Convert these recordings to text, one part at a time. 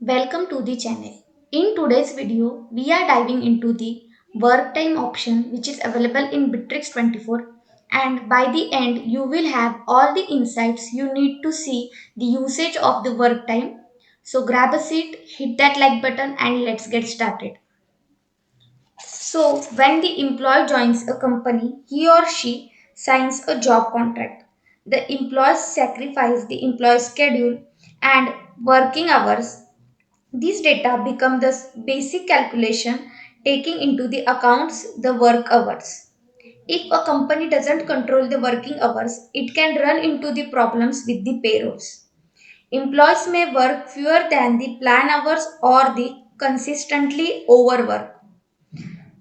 Welcome to the channel. In today's video, we are diving into the work time option which is available in Bitrix24, and by the end you will have all the insights you need to see the usage of the work time. So grab a seat, hit that like button and let's get started. So when the employee joins a company, he or she signs a job contract. The employer sacrifices the employee's schedule and working hours. These data become the basic calculation taking into the accounts the work hours. If a company doesn't control the working hours, it can run into the problems with the payrolls. Employees may work fewer than the plan hours or the consistently overwork.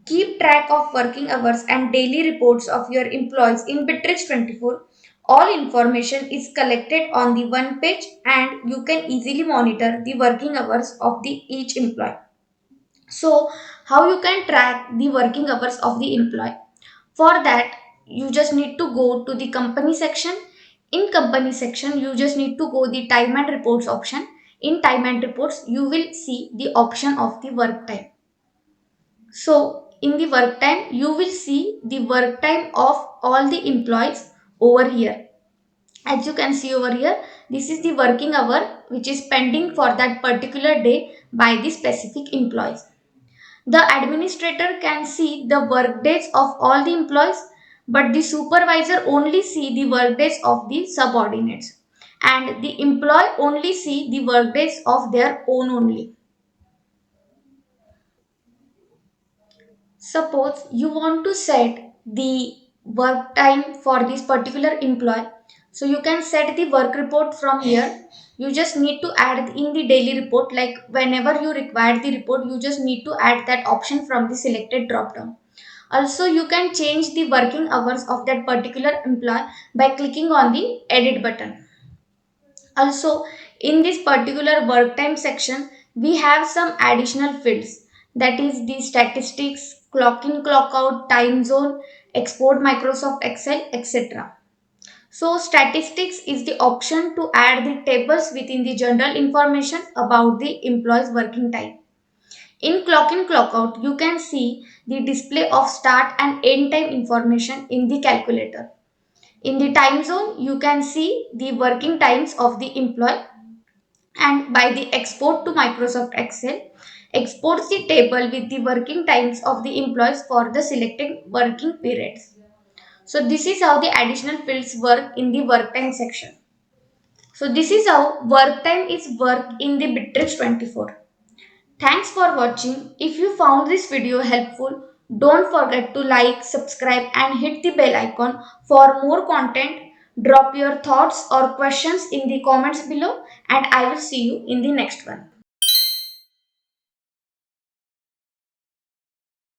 Keep track of working hours and daily reports of your employees in Bitrix24. All information is collected on the one page and you can easily monitor the working hours of the each employee. So, how you can track the working hours of the employee? For that, you just need to go to the company section. In company section, you just need to go the time and reports option. In time and reports, you will see the option of the work time. So, in the work time, you will see the work time of all the employees over here. As you can see over here, this is the working hour which is pending for that particular day by the specific employees. The administrator can see the work days of all the employees, but the supervisor only see the work days of the subordinates, and the employee only see the work days of their own only. Suppose you want to set the work time for this particular employee. So you can set the work report from here. You just need to add in the daily report, like whenever you require the report, you just need to add that option from the selected drop down. Also, you can change the working hours of that particular employee by clicking on the edit button. Also, in this particular work time section, we have some additional fields, that is the statistics, clock in, clock out, time zone, export Microsoft Excel, etc. So, statistics is the option to add the tables within the general information about the employee's working time. In clock in, clock out, you can see the display of start and end time information in the calculator. In the time zone, you can see the working times of the employee, and by the export to Microsoft Excel, exports the table with the working times of the employees for the selected working periods. So this is how the additional fields work in the work time section. So this is how work time is work in the Bitrix 24. Thanks for watching. If you found this video helpful, don't forget to like, subscribe and hit the bell icon for more content. Drop your thoughts or questions in the comments below and I will see you in the next one.